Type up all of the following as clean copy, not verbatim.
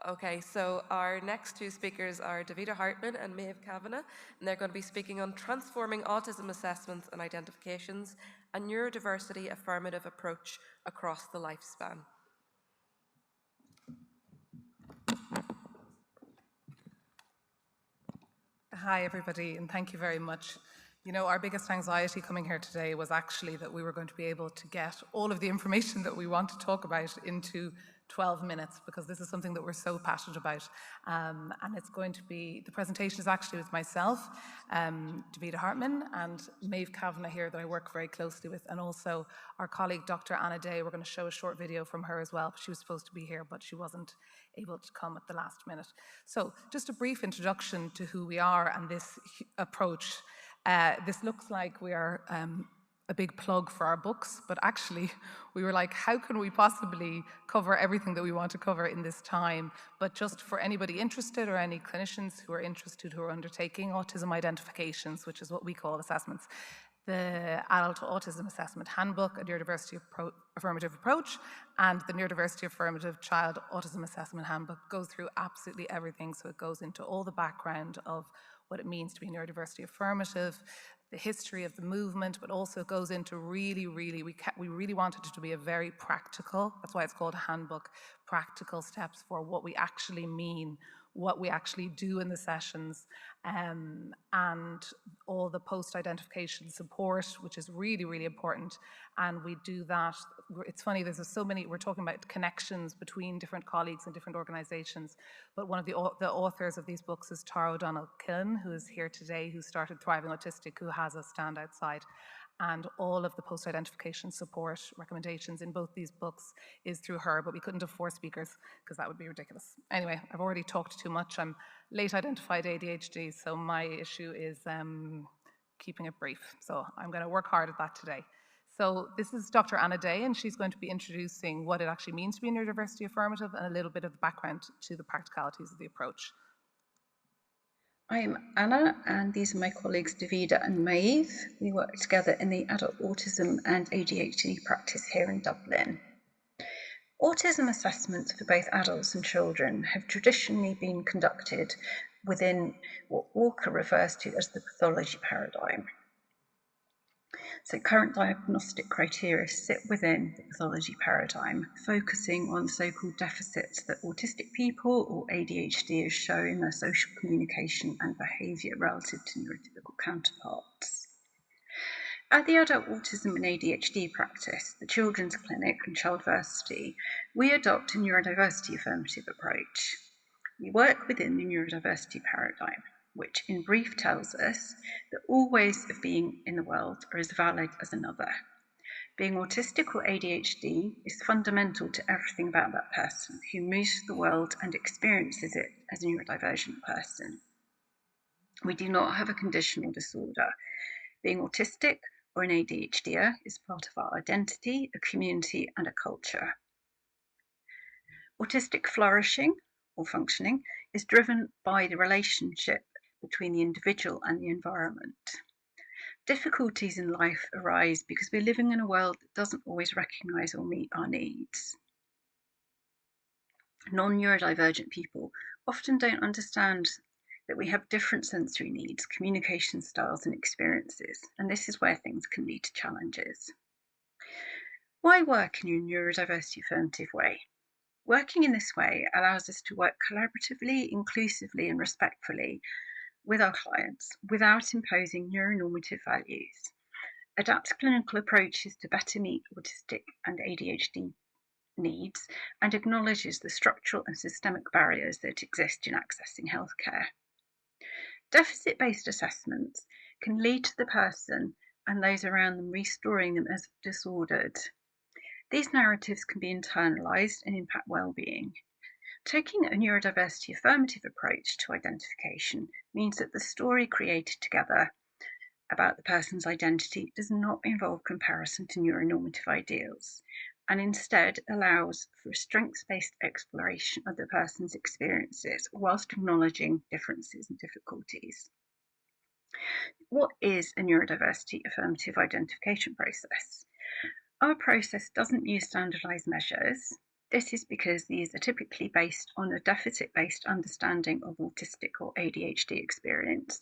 Okay, so our next two speakers are Davida Hartman and Maeve Kavanagh, and they're going to be speaking on transforming autism assessments and identifications, a neurodiversity-affirmative approach across the lifespan. Hi, everybody, and thank you very much. You know, our biggest anxiety coming here today was actually that we were going to be able to get all of the information that we want to talk about into 12 minutes, because this is something that we're so passionate about. And it's going to be, the presentation is actually with myself, Davida Hartman, and Maeve Kavanagh here that I work very closely with, and also our colleague, Dr. Anna Day. We're going to show a short video from her as well. She was supposed to be here, but she wasn't able to come at the last minute. So just a brief introduction to who we are and this approach. This looks like we are a big plug for our books, but actually we were like, how can we possibly cover everything that we want to cover in this time? But just for anybody interested or any clinicians who are interested who are undertaking autism identifications, which is what we call assessments, the Adult Autism Assessment Handbook, a neurodiversity-affirmative approach, and the neurodiversity-affirmative Child Autism Assessment Handbook goes through absolutely everything. So it goes into all the background of what it means to be neurodiversity affirmative, the history of the movement, but also goes into really, we really wanted it to be a very practical, that's why it's called a handbook, practical steps for what we actually mean, what we actually do in the sessions, and all the post-identification support, which is really important. And we do that, it's funny, there's so many, we're talking about connections between different colleagues and different organizations, but one of the authors of these books is Tara O'Donnell-Killen, who is here today, who started Thriving Autistic, who has a stand outside. And all of the post-identification support recommendations in both these books is through her, but we couldn't have 4 speakers because that would be ridiculous. Anyway, I've already talked too much. I'm late identified ADHD, so my issue is keeping it brief. So I'm going to work hard at that today. So this is Dr. Anna Day, and she's going to be introducing what it actually means to be neurodiversity affirmative and a little bit of the background to the practicalities of the approach. I'm Anna, and these are my colleagues Davida and Maeve. We work together in the adult autism and ADHD practice here in Dublin. Autism assessments for both adults and children have traditionally been conducted within what Walker refers to as the pathology paradigm. So current diagnostic criteria sit within the pathology paradigm, focusing on so-called deficits that autistic people or ADHD show in their social communication and behaviour relative to neurotypical counterparts. At the adult autism and ADHD practice, the Children's Clinic and Childversity, we adopt a neurodiversity affirmative approach. We work within the neurodiversity paradigm, which in brief tells us that all ways of being in the world are as valid as another. Being autistic or ADHD is fundamental to everything about that person who moves through the world and experiences it as a neurodivergent person. We do not have a conditional disorder. Being autistic or an ADHDer is part of our identity, a community, and a culture. Autistic flourishing or functioning is driven by the relationship between the individual and the environment. Difficulties in life arise because we're living in a world that doesn't always recognise or meet our needs. Non-neurodivergent people often don't understand that we have different sensory needs, communication styles, and experiences, and this is where things can lead to challenges. Why work in a neurodiversity affirmative way? Working in this way allows us to work collaboratively, inclusively, and respectfully with our clients without imposing neuronormative values. Adapt clinical approaches to better meet autistic and ADHD needs and acknowledges the structural and systemic barriers that exist in accessing healthcare. Deficit-based assessments can lead to the person and those around them restoring them as disordered. These narratives can be internalised and impact well-being. Taking a neurodiversity affirmative approach to identification means that the story created together about the person's identity does not involve comparison to neuronormative ideals, and instead allows for a strengths-based exploration of the person's experiences whilst acknowledging differences and difficulties. What is a neurodiversity affirmative identification process? Our process doesn't use standardised measures. This is because these are typically based on a deficit-based understanding of autistic or ADHD experience,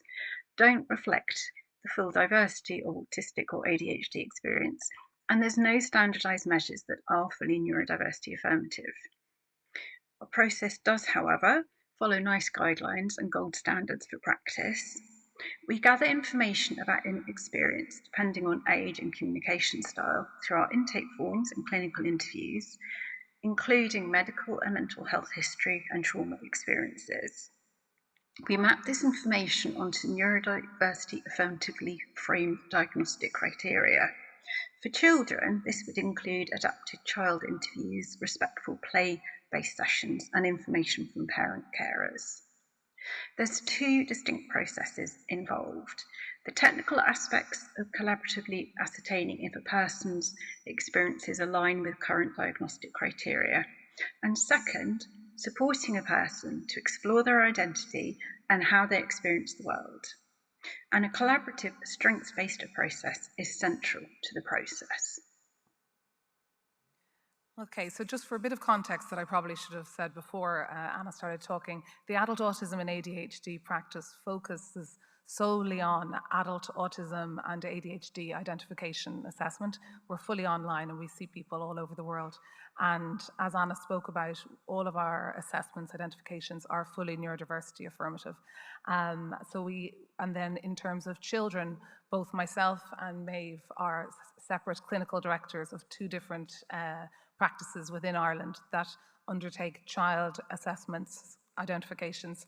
don't reflect the full diversity of autistic or ADHD experience, and there's no standardized measures that are fully neurodiversity affirmative. Our process does, however, follow NICE guidelines and gold standards for practice. We gather information about experience depending on age and communication style through our intake forms and clinical interviews, including medical and mental health history and trauma experiences. We map this information onto neurodiversity affirmatively framed diagnostic criteria. For children, this would include adapted child interviews, respectful play-based sessions, and information from parent carers. There's two distinct processes involved. The technical aspects of collaboratively ascertaining if a person's experiences align with current diagnostic criteria. And second, supporting a person to explore their identity and how they experience the world. And a collaborative, strengths-based process is central to the process. Okay, so just for a bit of context that I probably should have said before Anna started talking, the adult autism and ADHD practice focuses solely on adult autism and ADHD identification assessment. We're fully online and we see people all over the world. And as Anna spoke about, all of our assessments, identifications are fully neurodiversity affirmative. And then in terms of children, both myself and Maeve are separate clinical directors of two different practices within Ireland that undertake child assessments, identifications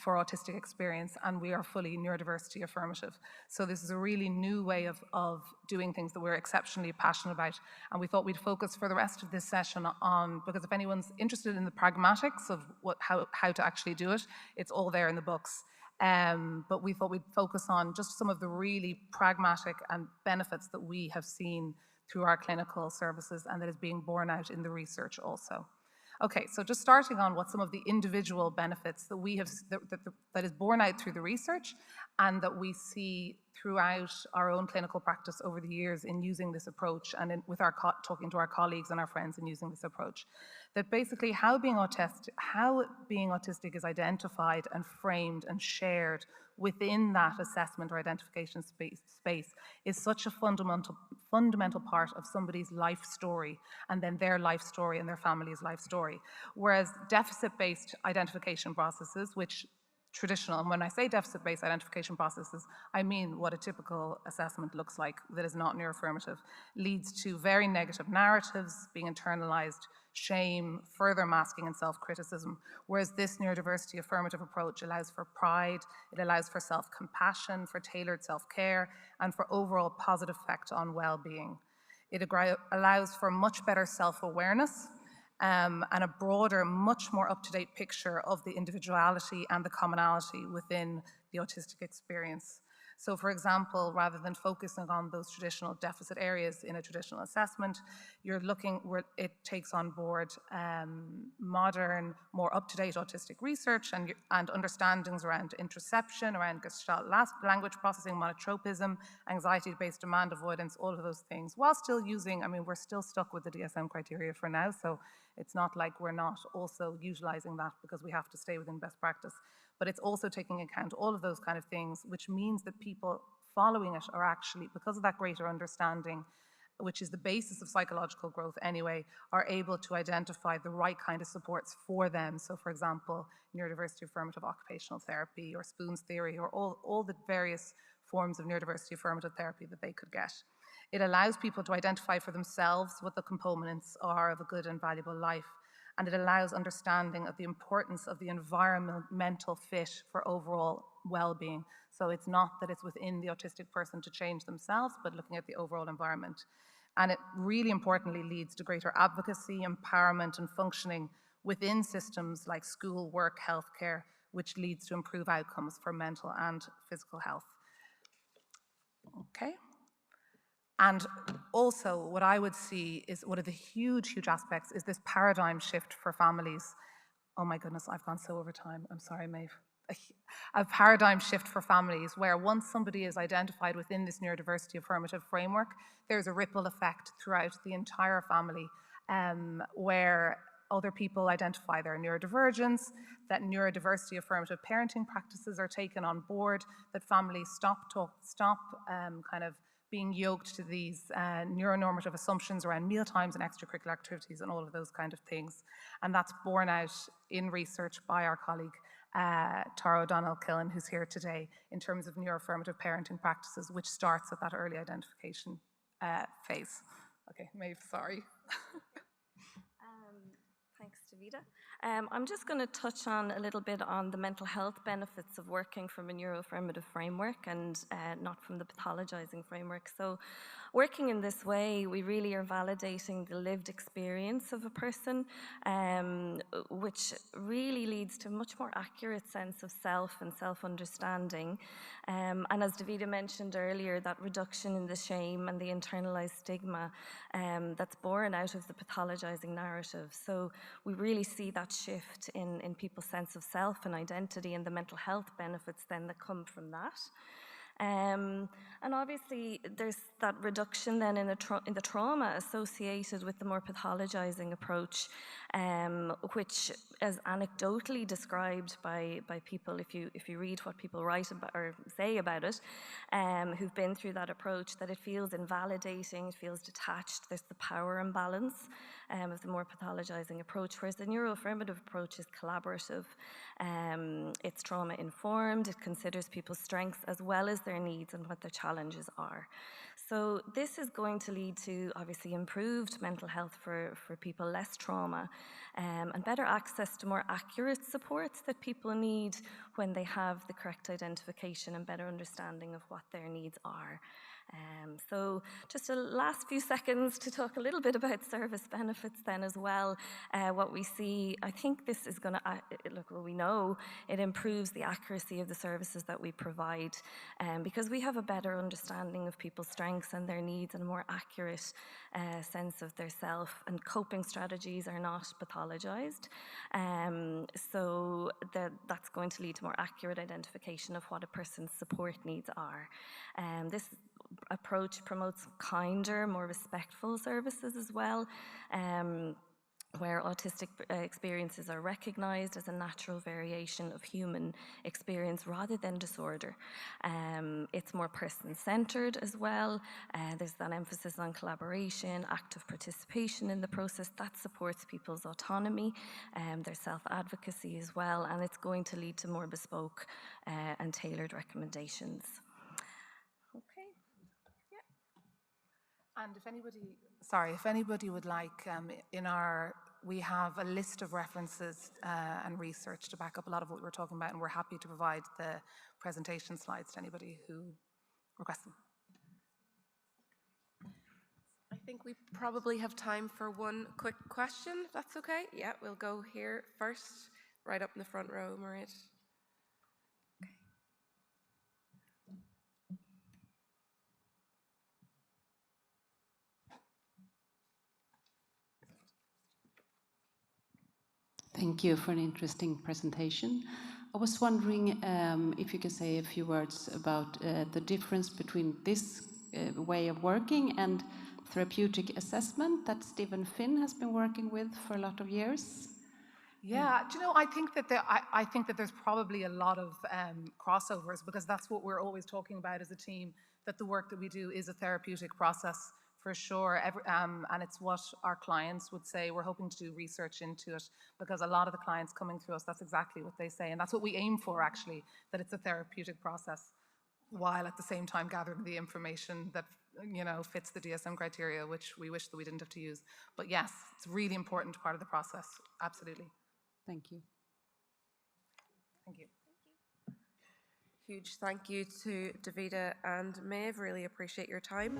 for autistic experience, and we are fully neurodiversity affirmative. So this is a really new way of doing things that we're exceptionally passionate about, and we thought we'd focus for the rest of this session on, because if anyone's interested in the pragmatics of how to actually do it, it's all there in the books. But we thought we'd focus on just some of the really pragmatic and benefits that we have seen through our clinical services and that is being borne out in the research also. Okay, so just starting on what some of the individual benefits that we have, that is borne out through the research and that we see throughout our own clinical practice over the years in using this approach and with our talking to our colleagues and our friends in using this approach. That basically how being autistic is identified and framed and shared within that assessment or identification space is such a fundamental part of somebody's life story, and then their life story and their family's life story. Whereas deficit-based identification processes, which traditional, and when I say deficit-based identification processes, I mean what a typical assessment looks like that is not neuroaffirmative, leads to very negative narratives being internalized, shame, further masking and self-criticism, whereas this neurodiversity affirmative approach allows for pride, it allows for self-compassion, for tailored self-care, and for overall positive effect on well-being. It allows for much better self-awareness and a broader, much more up-to-date picture of the individuality and the commonality within the autistic experience. So for example, rather than focusing on those traditional deficit areas in a traditional assessment, you're looking where it takes on board modern, more up-to-date autistic research and understandings around interoception, around Gestalt language processing, monotropism, anxiety-based demand avoidance, all of those things, while still using, I mean, we're still stuck with the DSM criteria for now, so it's not like we're not also utilizing that because we have to stay within best practice. But it's also taking account all of those kind of things, which means that people following it are actually, because of that greater understanding, which is the basis of psychological growth anyway, are able to identify the right kind of supports for them. So for example, neurodiversity affirmative occupational therapy or Spoon's theory or all the various forms of neurodiversity affirmative therapy that they could get. It allows people to identify for themselves what the components are of a good and valuable life. And it allows understanding of the importance of the environmental fit for overall well-being. So it's not that it's within the autistic person to change themselves, but looking at the overall environment. And it really importantly leads to greater advocacy, empowerment, and functioning within systems like school, work, healthcare, which leads to improved outcomes for mental and physical health. Okay. And also what I would see is one of the huge aspects is this paradigm shift for families. Oh my goodness, I've gone so over time. I'm sorry, Maeve. A paradigm shift for families where once somebody is identified within this neurodiversity affirmative framework, there's a ripple effect throughout the entire family where other people identify their neurodivergence, that neurodiversity-affirmative parenting practices are taken on board, that families stop kind of being yoked to these neuronormative assumptions around mealtimes and extracurricular activities and all of those kind of things. And that's borne out in research by our colleague Tara O'Donnell-Killen, who's here today, in terms of neuroaffirmative parenting practices, which starts at that early identification phase. Okay, Maeve, sorry. Thanks, Davida. I'm just going to touch on a little bit on the mental health benefits of working from a neuroaffirmative framework and not from the pathologizing framework. So working in this way, we really are validating the lived experience of a person, which really leads to a much more accurate sense of self and self-understanding. And as Davida mentioned earlier, that reduction in the shame and the internalized stigma that's born out of the pathologizing narrative. So we really see that shift in people's sense of self and identity and the mental health benefits then that come from that. And obviously, there's that reduction then in the trauma associated with the more pathologizing approach, which is anecdotally described by people, if you read what people write about or say about it, who've been through that approach, that it feels invalidating, it feels detached, there's the power imbalance of the more pathologizing approach, whereas the neuroaffirmative approach is collaborative, it's trauma-informed, it considers people's strengths as well as their needs and what their challenges are. So this is going to lead to obviously improved mental health for people, less trauma, and better access to more accurate supports that people need when they have the correct identification and better understanding of what their needs are. So just a last few seconds to talk a little bit about service benefits then as well. What we see, I think this is going to, we know it improves the accuracy of the services that we provide because we have a better understanding of people's strengths and their needs and a more accurate sense of their self, and coping strategies are not pathologized. So that's going to lead to more accurate identification of what a person's support needs are. This approach promotes kinder, more respectful services as well, where autistic experiences are recognized as a natural variation of human experience rather than disorder. It's more person-centered as well. There's that emphasis on collaboration, active participation in the process that supports people's autonomy, their self-advocacy as well, and it's going to lead to more bespoke and tailored recommendations. And if anybody would like, we have a list of references and research to back up a lot of what we're talking about, and we're happy to provide the presentation slides to anybody who requests them. I think we probably have time for one quick question, if that's okay. Yeah, we'll go here first, right up in the front row, Marit. Thank you for an interesting presentation. I was wondering if you could say a few words about the difference between this way of working and therapeutic assessment that Stephen Finn has been working with for a lot of years. Yeah, do you know, I think that there's probably a lot of crossovers, because that's what we're always talking about as a team, that the work that we do is a therapeutic process for sure, and it's what our clients would say. We're hoping to do research into it, because a lot of the clients coming through us, that's exactly what they say, and that's what we aim for actually, that it's a therapeutic process, while at the same time gathering the information that, you know, fits the DSM criteria, which we wish that we didn't have to use. But yes, it's a really important part of the process, absolutely. Thank you. Thank you. Huge thank you to Davida and Maeve. Really appreciate your time.